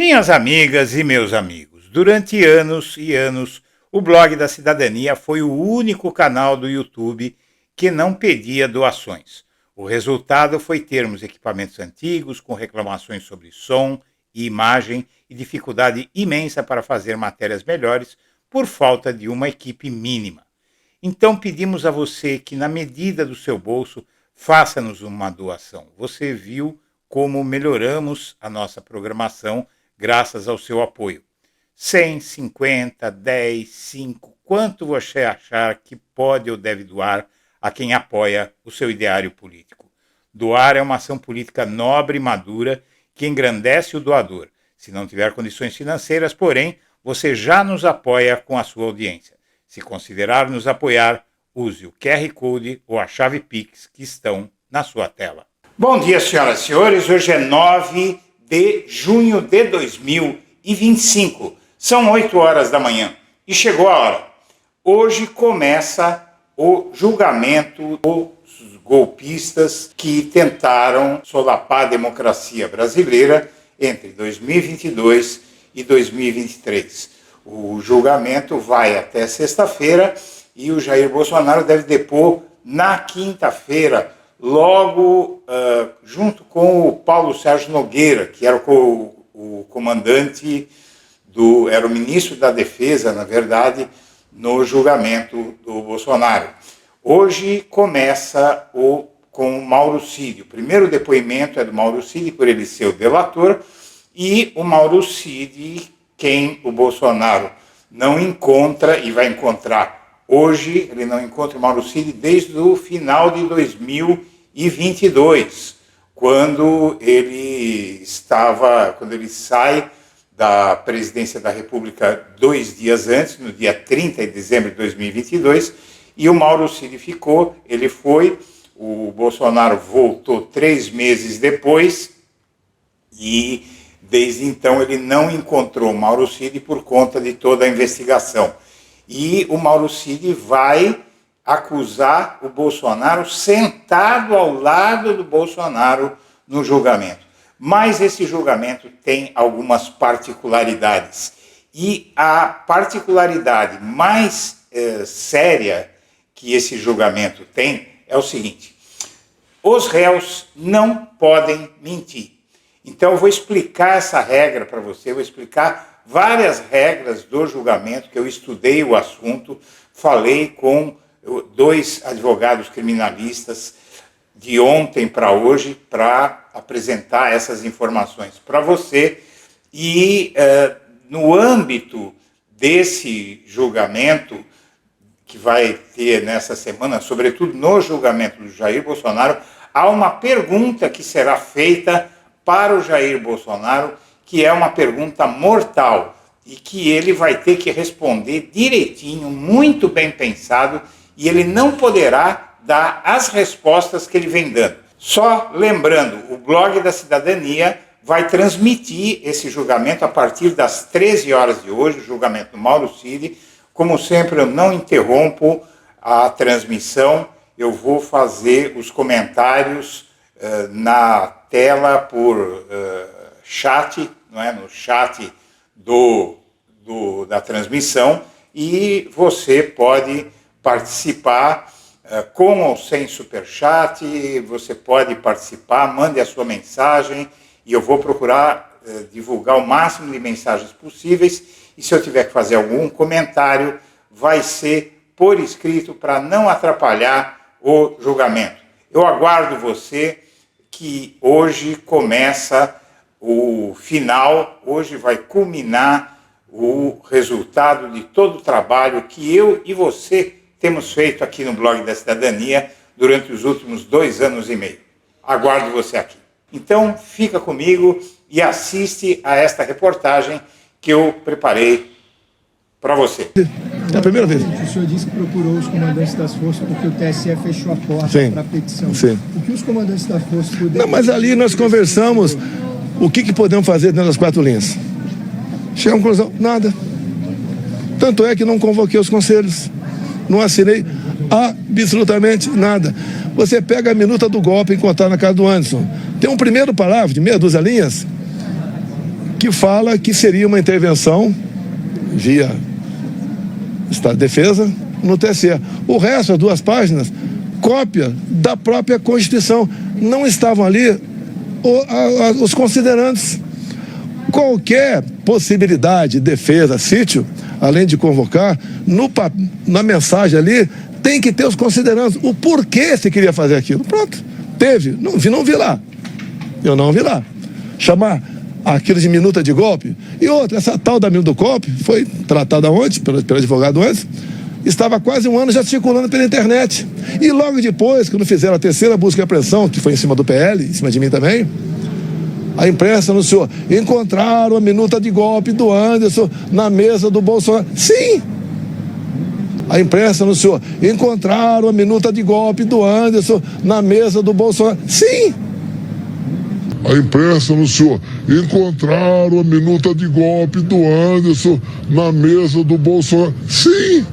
Minhas amigas e meus amigos, durante anos e anos, o Blog da Cidadania foi o único canal do YouTube que não pedia doações. O resultado foi termos equipamentos antigos, com reclamações sobre som e imagem e dificuldade imensa para fazer matérias melhores por falta de uma equipe mínima. Então pedimos a você que, na medida do seu bolso, faça-nos uma doação. Você viu como melhoramos a nossa programação graças ao seu apoio. 100, 50, 10, 5, quanto você achar que pode ou deve doar a quem apoia o seu ideário político. Doar é uma ação política nobre e madura que engrandece o doador. Se não tiver condições financeiras, porém, você já nos apoia com a sua audiência. Se considerar nos apoiar, use o QR Code ou a chave Pix que estão na sua tela. Bom dia, senhoras e senhores. Hoje é 9 de junho de 2025. São 8 horas da manhã e chegou a hora. Hoje começa o julgamento dos golpistas que tentaram solapar a democracia brasileira entre 2022 e 2023. O julgamento vai até sexta-feira e o Jair Bolsonaro deve depor na quinta-feira, logo junto com o Paulo Sérgio Nogueira, que era o comandante, era o ministro da Defesa, na verdade, no julgamento do Bolsonaro. Hoje começa com o Mauro Cid. O primeiro depoimento é do Mauro Cid, por ele ser o delator, e o Mauro Cid, quem o Bolsonaro não encontra e vai encontrar hoje, ele não encontra o Mauro Cid desde o final de 2022, quando ele sai da presidência da República 2 dias antes, no dia 30 de dezembro de 2022, e o Mauro Cid ficou, ele foi, o Bolsonaro voltou 3 meses depois, e desde então ele não encontrou o Mauro Cid por conta de toda a investigação. E o Mauro Cid vai acusar o Bolsonaro sentado ao lado do Bolsonaro no julgamento. Mas esse julgamento tem algumas particularidades. E a particularidade mais séria que esse julgamento tem é o seguinte: os réus não podem mentir. Então eu vou explicar essa regra para você, vou explicar várias regras do julgamento, que eu estudei o assunto, falei com 2 advogados criminalistas de ontem para hoje para apresentar essas informações para você. E no âmbito desse julgamento, que vai ter nessa semana, sobretudo no julgamento do Jair Bolsonaro, há uma pergunta que será feita para o Jair Bolsonaro, que é uma pergunta mortal e que ele vai ter que responder direitinho, muito bem pensado, e ele não poderá dar as respostas que ele vem dando. Só lembrando, o Blog da Cidadania vai transmitir esse julgamento a partir das 13 horas de hoje, o julgamento do Mauro Cid. Como sempre, eu não interrompo a transmissão, eu vou fazer os comentários na tela por chat, não é? No chat da transmissão, e você pode participar com ou sem superchat, você pode participar, mande a sua mensagem, e eu vou procurar divulgar o máximo de mensagens possíveis, e se eu tiver que fazer algum comentário, vai ser por escrito para não atrapalhar o julgamento. Eu aguardo você, que hoje começa o final, hoje vai culminar o resultado de todo o trabalho que eu e você temos feito aqui no Blog da Cidadania durante os últimos 2 anos e meio. Aguardo você aqui. Então, fica comigo e assiste a esta reportagem que eu preparei para você. É a primeira vez. O senhor disse que procurou os comandantes das forças porque o TSE fechou a porta para a petição. Sim. O que os comandantes da força poderiam... Não, mas ali nós conversamos o que podemos fazer dentro das 4 linhas. Chegamos à conclusão, nada. Tanto é que não convoquei os conselhos. Não assinei absolutamente nada. Você pega a minuta do golpe encontrada na casa do Anderson. Tem um primeiro parágrafo de meia dúzia linhas que fala que seria uma intervenção via Estado de Defesa no TSE. O resto, as 2 páginas, cópia da própria Constituição. Não estavam ali os considerandos. Qualquer possibilidade de defesa, sítio, além de convocar, na mensagem ali, tem que ter os considerandos. O porquê se queria fazer aquilo. Pronto, teve. Não vi lá. Eu não vi lá. Chamar aquilo de minuta de golpe. E outra, essa tal da minuta do golpe foi tratada ontem, pelo advogado antes, estava há quase 1 ano já circulando pela internet. E logo depois, quando fizeram a 3ª busca e apreensão, que foi em cima do PL, em cima de mim também, a imprensa anunciou, encontraram a minuta de golpe do Anderson na mesa do Bolsonaro. Sim! A imprensa anunciou, encontraram a minuta de golpe do Anderson na mesa do Bolsonaro. Sim! A imprensa anunciou, encontraram a minuta de golpe do Anderson na mesa do Bolsonaro. Sim!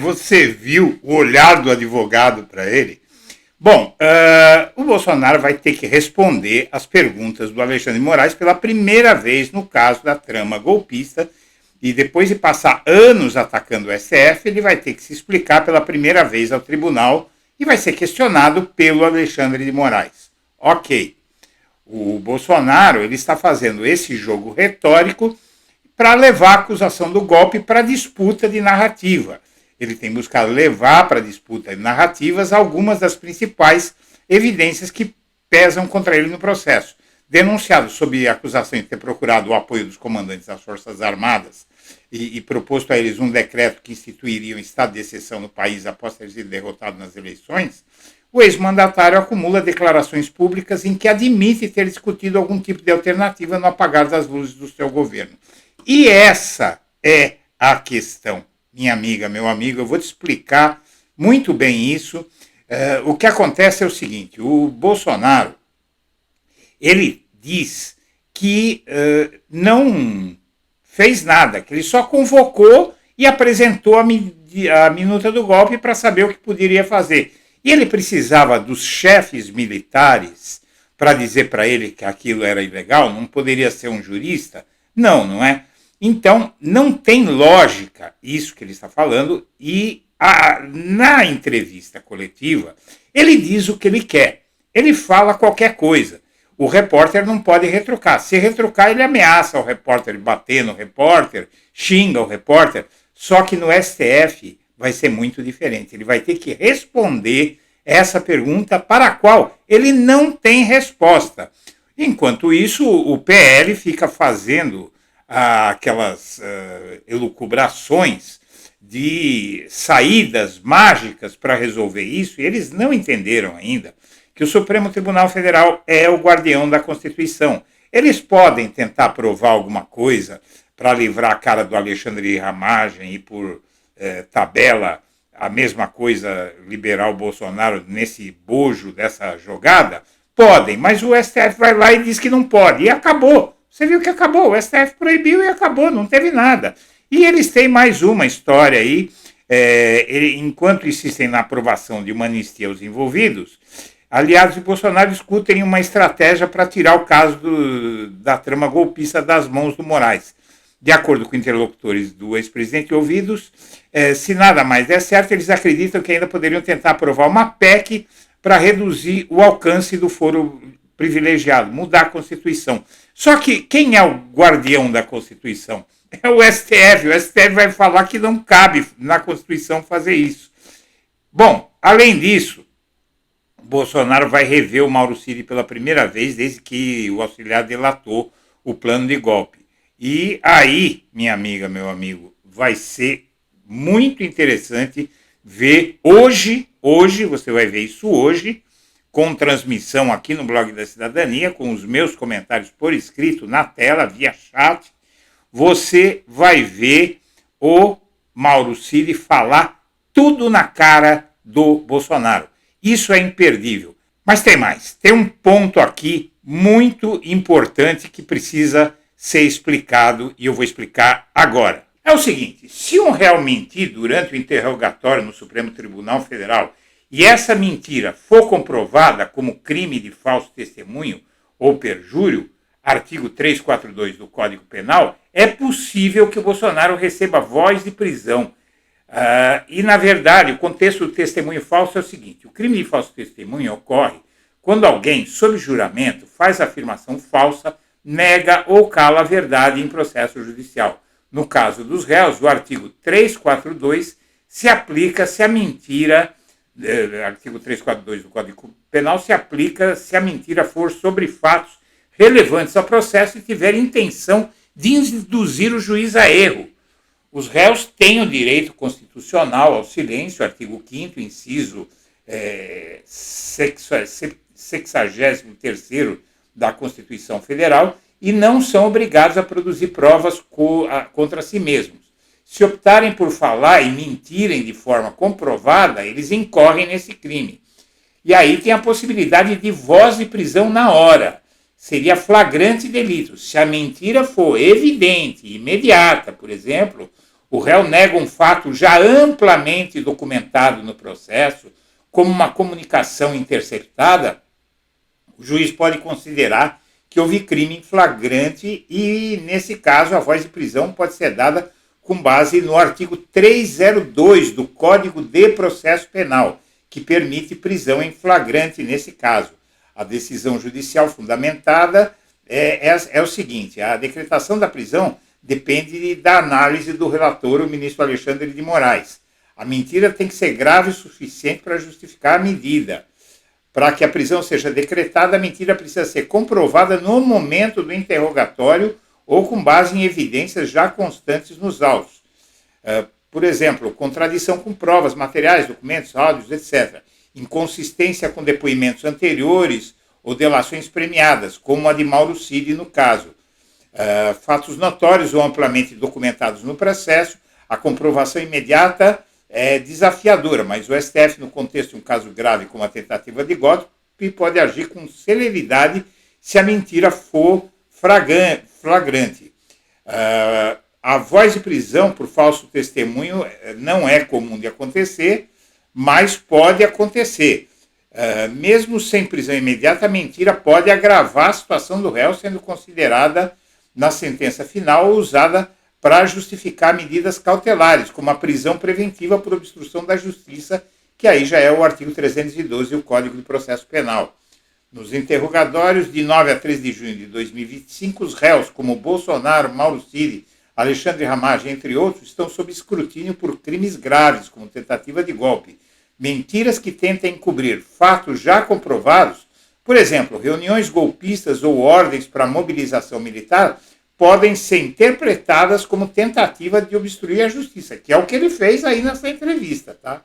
Você viu o olhar do advogado para ele? Bom, o Bolsonaro vai ter que responder às perguntas do Alexandre de Moraes pela primeira vez no caso da trama golpista, e depois de passar anos atacando o STF, ele vai ter que se explicar pela primeira vez ao tribunal e vai ser questionado pelo Alexandre de Moraes. Ok, o Bolsonaro ele está fazendo esse jogo retórico para levar a acusação do golpe para a disputa de narrativa. Ele tem buscado levar para a disputa de narrativas algumas das principais evidências que pesam contra ele no processo. Denunciado sob a acusação de ter procurado o apoio dos comandantes das Forças Armadas e proposto a eles um decreto que instituiria um estado de exceção no país após ter sido derrotado nas eleições, o ex-mandatário acumula declarações públicas em que admite ter discutido algum tipo de alternativa no apagar das luzes do seu governo. E essa é a questão. Minha amiga, meu amigo, eu vou te explicar muito bem isso. O que acontece é o seguinte, o Bolsonaro, ele diz que não fez nada, que ele só convocou e apresentou a minuta do golpe para saber o que poderia fazer. E ele precisava dos chefes militares para dizer para ele que aquilo era ilegal, não poderia ser um jurista? Não, não é? Então, não tem lógica isso que ele está falando e na entrevista coletiva, ele diz o que ele quer. Ele fala qualquer coisa. O repórter não pode retrucar. Se retrucar, ele ameaça o repórter, bater no repórter, xinga o repórter. Só que no STF vai ser muito diferente. Ele vai ter que responder essa pergunta para a qual ele não tem resposta. Enquanto isso, o PL fica fazendo aquelas elucubrações de saídas mágicas para resolver isso, e eles não entenderam ainda que o Supremo Tribunal Federal é o guardião da Constituição. Eles podem tentar provar alguma coisa para livrar a cara do Alexandre de Ramagem e por tabela a mesma coisa liberar o Bolsonaro nesse bojo dessa jogada? Podem, mas o STF vai lá e diz que não pode, e acabou. Você viu que acabou, o STF proibiu e acabou, não teve nada. E eles têm mais uma história aí, enquanto insistem na aprovação de uma anistia aos envolvidos, aliados de Bolsonaro discutem uma estratégia para tirar o caso da trama golpista das mãos do Moraes. De acordo com interlocutores do ex-presidente ouvidos, se nada mais der certo, eles acreditam que ainda poderiam tentar aprovar uma PEC para reduzir o alcance do foro privilegiado, mudar a Constituição. Só que quem é o guardião da Constituição? É o STF. O STF vai falar que não cabe na Constituição fazer isso. Bom, além disso, Bolsonaro vai rever o Mauro Cid pela primeira vez desde que o auxiliar delatou o plano de golpe. E aí, minha amiga, meu amigo, vai ser muito interessante ver hoje, você vai ver isso hoje, com transmissão aqui no Blog da Cidadania, com os meus comentários por escrito na tela, via chat, você vai ver o Mauro Cid falar tudo na cara do Bolsonaro. Isso é imperdível. Mas tem mais. Tem um ponto aqui muito importante que precisa ser explicado e eu vou explicar agora. É o seguinte, se um réu mentir durante o interrogatório no Supremo Tribunal Federal e essa mentira for comprovada como crime de falso testemunho, ou perjúrio, artigo 342 do Código Penal, é possível que o Bolsonaro receba voz de prisão. E, na verdade, o contexto do testemunho falso é o seguinte: o crime de falso testemunho ocorre quando alguém, sob juramento, faz afirmação falsa, nega ou cala a verdade em processo judicial. No caso dos réus, o artigo 342 se aplica se a mentira, artigo 342 do Código Penal, se aplica se a mentira for sobre fatos relevantes ao processo e tiver intenção de induzir o juiz a erro. Os réus têm o direito constitucional ao silêncio, artigo 5º, inciso 63º da Constituição Federal, e não são obrigados a produzir provas contra si mesmos. Se optarem por falar e mentirem de forma comprovada, eles incorrem nesse crime. E aí tem a possibilidade de voz de prisão na hora. Seria flagrante delito. Se a mentira for evidente e imediata, por exemplo, o réu nega um fato já amplamente documentado no processo, como uma comunicação interceptada, o juiz pode considerar que houve crime em flagrante e, nesse caso, a voz de prisão pode ser dada com base no artigo 302 do Código de Processo Penal, que permite prisão em flagrante nesse caso. A decisão judicial fundamentada é o seguinte: a decretação da prisão depende da análise do relator, o ministro Alexandre de Moraes. A mentira tem que ser grave o suficiente para justificar a medida. Para que a prisão seja decretada, a mentira precisa ser comprovada no momento do interrogatório ou com base em evidências já constantes nos autos. Por exemplo, contradição com provas materiais, documentos, áudios, etc. Inconsistência com depoimentos anteriores ou delações premiadas, como a de Mauro Cid no caso. Fatos notórios ou amplamente documentados no processo, a comprovação imediata é desafiadora, mas o STF, no contexto de um caso grave como a tentativa de golpe, pode agir com celeridade se a mentira for flagrante. A voz de prisão por falso testemunho não é comum de acontecer, mas pode acontecer. Mesmo sem prisão imediata, a mentira pode agravar a situação do réu, sendo considerada na sentença final ou usada para justificar medidas cautelares, como a prisão preventiva por obstrução da justiça, que aí já é o artigo 312 do Código de Processo Penal. Nos interrogatórios de 9 a 13 de junho de 2025, os réus, como Bolsonaro, Mauro Cid, Alexandre Ramagem, entre outros, estão sob escrutínio por crimes graves, como tentativa de golpe, mentiras que tentam encobrir fatos já comprovados. Por exemplo, reuniões golpistas ou ordens para mobilização militar podem ser interpretadas como tentativa de obstruir a justiça, que é o que ele fez aí nessa entrevista, tá?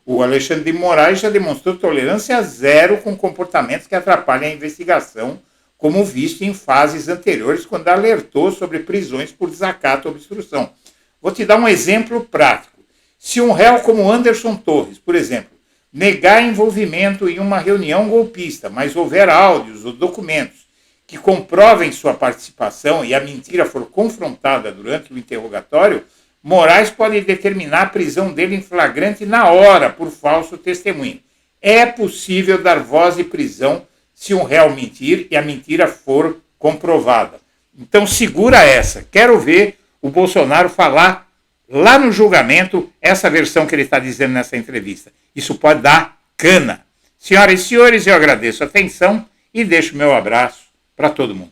O Alexandre de Moraes já demonstrou tolerância zero com comportamentos que atrapalham a investigação, como visto em fases anteriores, quando alertou sobre prisões por desacato ou obstrução. Vou te dar um exemplo prático. Se um réu como Anderson Torres, por exemplo, negar envolvimento em uma reunião golpista, mas houver áudios ou documentos que comprovem sua participação e a mentira for confrontada durante o interrogatório, Moraes pode determinar a prisão dele em flagrante na hora por falso testemunho. É possível dar voz de prisão se um réu mentir e a mentira for comprovada. Então segura essa. Quero ver o Bolsonaro falar lá no julgamento essa versão que ele está dizendo nessa entrevista. Isso pode dar cana. Senhoras e senhores, eu agradeço a atenção e deixo meu abraço para todo mundo.